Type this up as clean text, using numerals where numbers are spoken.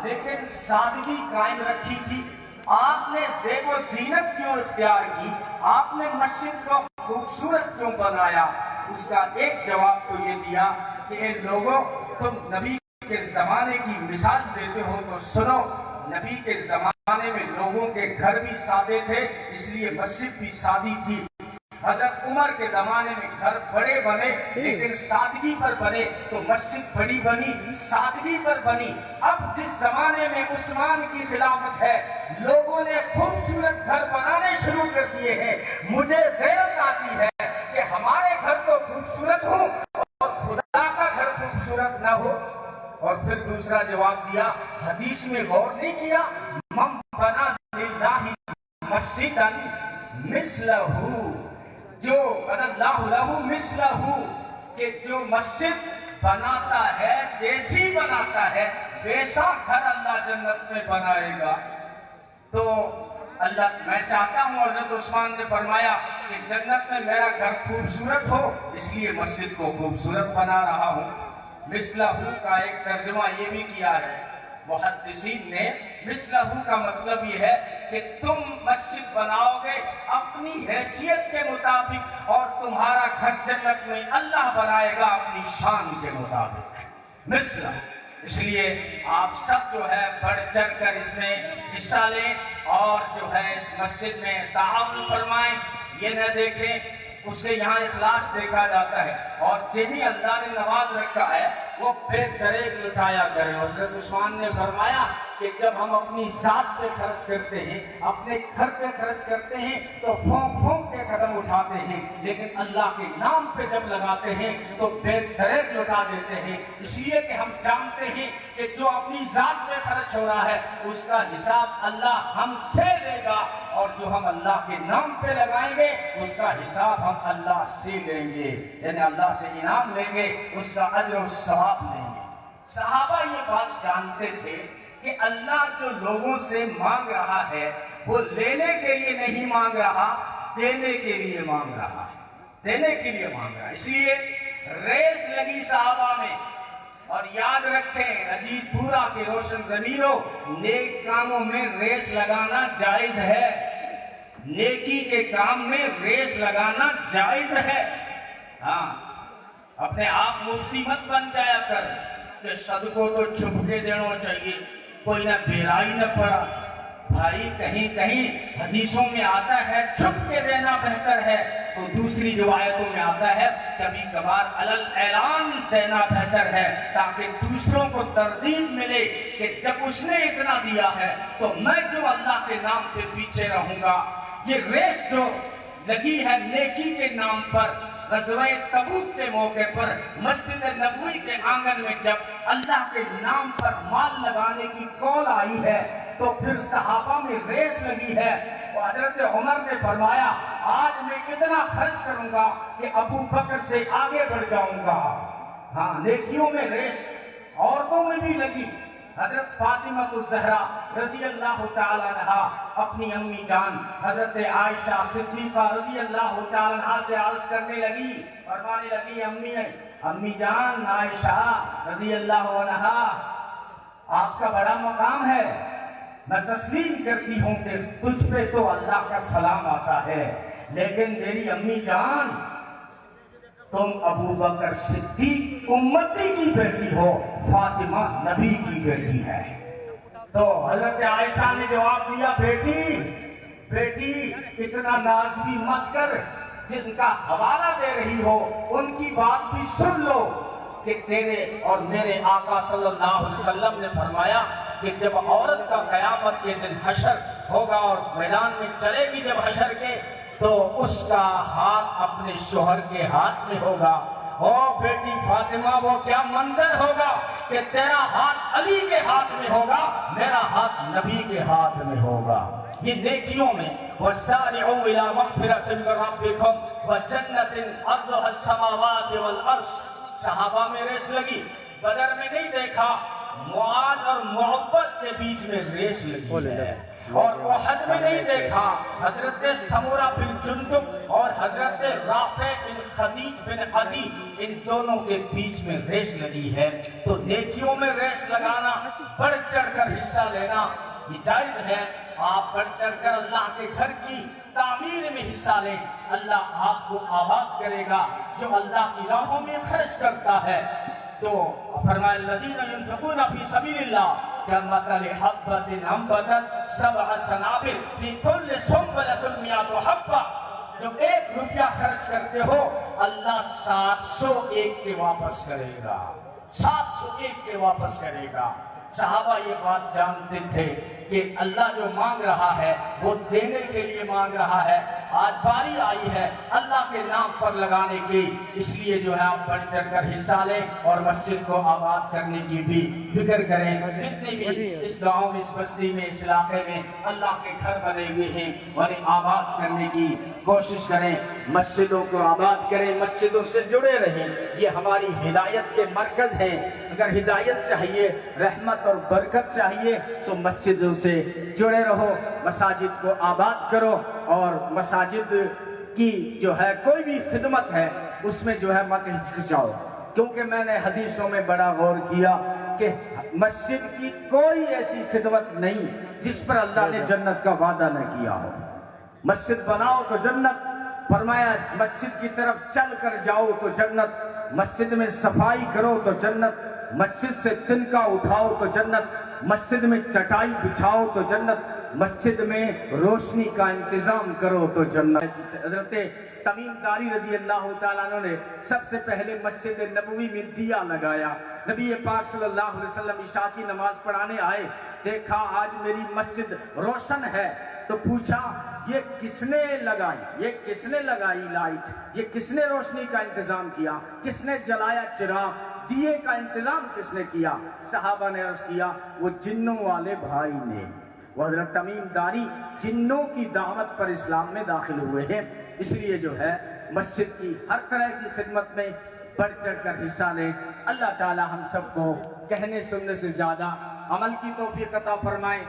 لیکن سادگی قائم رکھی تھی. آپ نے زیب و زینت کیوں اختیار کی؟ آپ نے مسجد کو خوبصورت کیوں بنایا؟ اس کا ایک جواب تو یہ دیا کہ اے لوگوں، تم نبی کے زمانے کی مثال دیتے ہو تو سنو. نبی کے زمانے میں لوگوں کے گھر بھی سادے تھے، اس لیے مسجد بھی سادی تھی. حضرت عمر کے زمانے میں گھر بڑے بنے لیکن سادگی پر بنے، تو مسجد بڑی بنی، سادگی پر بنی. اب جس زمانے میں عثمان کی خلافت ہے، لوگوں نے خوبصورت گھر بنانے شروع کر دیے ہیں. مجھے غیرت آتی ہے کہ ہمارے گھر تو خوبصورت ہوں اور خدا کا گھر خوبصورت نہ ہو. اور پھر دوسرا جواب دیا، حدیث میں غور نہیں کیا، من بنا للہ مسجدا مثلہ، جو بنا اللہ لہ مثلہ، کہ جو مسجد بناتا ہے جیسی بناتا ہے ویسا گھر اللہ جنت میں بنائے گا. تو اللہ، میں چاہتا ہوں، حضرت عثمان نے فرمایا کہ جنت میں میرا گھر خوبصورت ہو، اس لیے مسجد کو خوبصورت بنا رہا ہوں. مثلہ کا ایک ترجمہ یہ بھی کیا ہے محدثین نے. مثلہ کا مطلب یہ ہے کہ تم مسجد بناؤ گے اپنی حیثیت کے مطابق اور تمہارا گھر جنت میں اللہ بنائے گا اپنی شان کے مطابق. مثلہ، اس لیے آپ سب جو ہے بڑھ چڑھ کر اس میں حصہ لیں اور جو ہے اس مسجد میں تعاون فرمائیں. یہ نہ دیکھیں اس کے یہاں اخلاص دیکھا جاتا ہے، اور جنہیں اللہ نے نواز رکھا ہے وہ بے دریغ لٹایا کریں. حضرت عثمان نے فرمایا کہ جب ہم اپنی ذات پہ خرچ کرتے ہیں، اپنے گھر پہ خرچ کرتے ہیں تو پھونک پھونک کے قدم اٹھاتے ہیں، لیکن اللہ کے نام پہ جب لگاتے ہیں تو بے دریغ لٹا دیتے ہیں. اس لیے کہ ہم جانتے ہیں کہ جو اپنی ذات پہ خرچ ہو رہا ہے اس کا حساب اللہ ہم سے لے گا، اور جو ہم اللہ کے نام پہ لگائیں گے اس کا حساب ہم اللہ سے لیں گے، یعنی اللہ سے انعام لیں گے، اس کا اجر و ثواب لیں گے. صحابہ یہ بات جانتے تھے کہ اللہ جو لوگوں سے مانگ رہا ہے وہ لینے کے لیے نہیں مانگ رہا، دینے کے لیے مانگ رہا ہے، دینے کے لیے مانگ رہا ہے. اس لیے ریس لگی صحابہ میں. اور یاد رکھیں اجیت پورا کے روشن ضمیروں، نیک کاموں میں ریس لگانا جائز ہے، نیکی کے کام میں ریس لگانا جائز ہے. ہاں، اپنے آپ مفتی مت بن جایا کر کہ صدقوں تو چھپ کے دینا چاہیے، کوئی نہ بیرائی نہ پڑا. بھائی کہیں کہیں حدیثوں میں آتا ہے چھپ کے دینا بہتر ہے، تو دوسری روایتوں میں آتا ہے کبھی کبھار علل اعلان دینا بہتر ہے، تاکہ دوسروں کو ترغیب ملے کہ جب اس نے اتنا دیا ہے تو میں جو اللہ کے نام پہ پیچھے رہوں گا. یہ ریس جو لگی ہے نیکی کے نام پر، غزوہ تبوک کے موقع پر مسجد نبوی کے آنگن میں جب اللہ کے نام پر مال لگانے کی کال آئی ہے تو پھر صحابہ میں ریس لگی ہے. حضرت عمر نے فرمایا آج میں اتنا خرچ کروں گا کہ ابو بکر سے آگے بڑھ جاؤں گا. ہاں، نیکیوں میں ریس عورتوں میں بھی لگی. حضرت فاطمہ الزہرا رضی اللہ تعالی عنہا اپنی امی جان حضرت عائشہ صدیقہ رضی اللہ تعالی عنہا سے عرض کرنے لگی، فرمانے لگی امی جان عائشہ رضی اللہ عنہا، آپ کا بڑا مقام ہے، میں تسلیم کرتی ہوں کہ تجھ پہ تو اللہ کا سلام آتا ہے، لیکن میری امی جان تم ابو بکر صدیق امتی کی بیٹی ہو، فاطمہ نبی کی بیٹی ہے. تو حضرت عائشہ نے جواب دیا، بیٹی اتنا ناز بھی مت کر، جن کا حوالہ دے رہی ہو ان کی بات بھی سن لو کہ تیرے اور میرے آقا صلی اللہ علیہ وسلم نے فرمایا کہ جب عورت کا قیامت کے دن حشر ہوگا اور میدان میں چلے گی جب حشر کے، تو اس کا ہاتھ اپنے شوہر کے ہاتھ میں ہوگا. او بیٹی فاطمہ، وہ کیا منظر ہوگا کہ تیرا ہاتھ علی کے ہاتھ میں ہوگا، میرا ہاتھ نبی کے ہاتھ میں ہوگا. یہ نیکیوں میں وَسَارِعُوا إِلَىٰ مَغْفِرَةٍ مِّن رَّبِّكُمْ وَجَنَّةٍ عَرْضُهَا السَّمَاوَاتُ وَالْأَرْضُ. صحابہ میں ریس لگی. بدر میں نہیں دیکھا، معاذ اور محبت کے بیچ میں ریس لگی ہے. اور وہ حج میں نہیں دیکھا حضرت سمورہ بن جندب اور حضرت رافع بن خدیج بن عدی ان دونوں کے بیچ میں ریس لگی ہے. تو نیکیوں میں ریس لگانا، بڑھ چڑھ کر حصہ لینا یہ جائز ہے. آپ بڑھ چڑھ کر اللہ کے گھر کی تعمیر میں حصہ لیں، اللہ آپ کو آباد کرے گا. جو اللہ کی راہوں میں خرچ کرتا ہے تو فرمایا الذین ينفقون فی سبیل اللہ كمثل حبة أنبتت 7 سنابل في كل سنبلة 100 حبة. جو 1 روپیہ خرچ کرتے ہو اللہ 701 کے واپس کرے گا، 701 کے واپس کرے گا. صحابہ یہ بات جانتے تھے کہ اللہ جو مانگ رہا ہے وہ دینے کے لیے مانگ رہا ہے. آج باری آئی ہے اللہ کے نام پر لگانے کی، اس لیے جو ہے آپ بڑھ چڑھ کر حصہ لیں اور مسجد کو آباد کرنے کی بھی فکر کریں. جتنے بھی اس گاؤں میں، اس بستی میں، اس علاقے میں اللہ کے گھر بنے ہوئے ہیں انہیں آباد کرنے کی کوشش کریں، مسجدوں کو آباد کریں، مسجدوں سے جڑے رہیں. یہ ہماری ہدایت کے مرکز ہیں. اگر ہدایت چاہیے، رحمت اور برکت چاہیے تو مسجدوں سے جڑے رہو، مساجد کو آباد کرو اور مساجد کی جو ہے کوئی بھی خدمت ہے اس میں جو ہے مت ہچکچاؤ. کیونکہ میں نے حدیثوں میں بڑا غور کیا کہ مسجد کی کوئی ایسی خدمت نہیں جس پر اللہ نے جنت کا وعدہ نہ کیا ہو. مسجد بناؤ تو جنت، فرمایا مسجد کی طرف چل کر جاؤ تو جنت، مسجد میں صفائی کرو تو جنت، مسجد سے تنکا اٹھاؤ تو جنت، مسجد میں چٹائی بچھاؤ تو جنت، مسجد میں روشنی کا انتظام کرو تو جنت. حضرت تمیم داری رضی اللہ تعالیٰ عنہ نے سب سے پہلے مسجد نبوی میں دیا لگایا. نبی پاک صلی اللہ علیہ وسلم عشاء کی نماز پڑھانے آئے، دیکھا آج میری مسجد روشن ہے تو پوچھا یہ کس نے لگائی، یہ کس نے لگائی لائٹ، یہ کس نے روشنی کا انتظام کیا، کس نے جلایا چراغ، دیے کا انتظام کس نے کیا؟ صحابہ نے عرض کیا وہ جنوں والے بھائی نے. وہ حضرت تمیم داری جنوں کی دعوت پر اسلام میں داخل ہوئے ہیں. اس لیے جو ہے مسجد کی ہر طرح کی خدمت میں بڑھ چڑھ کر حصہ لیں. اللہ تعالی ہم سب کو کہنے سننے سے زیادہ عمل کی توفیق عطا فرمائے.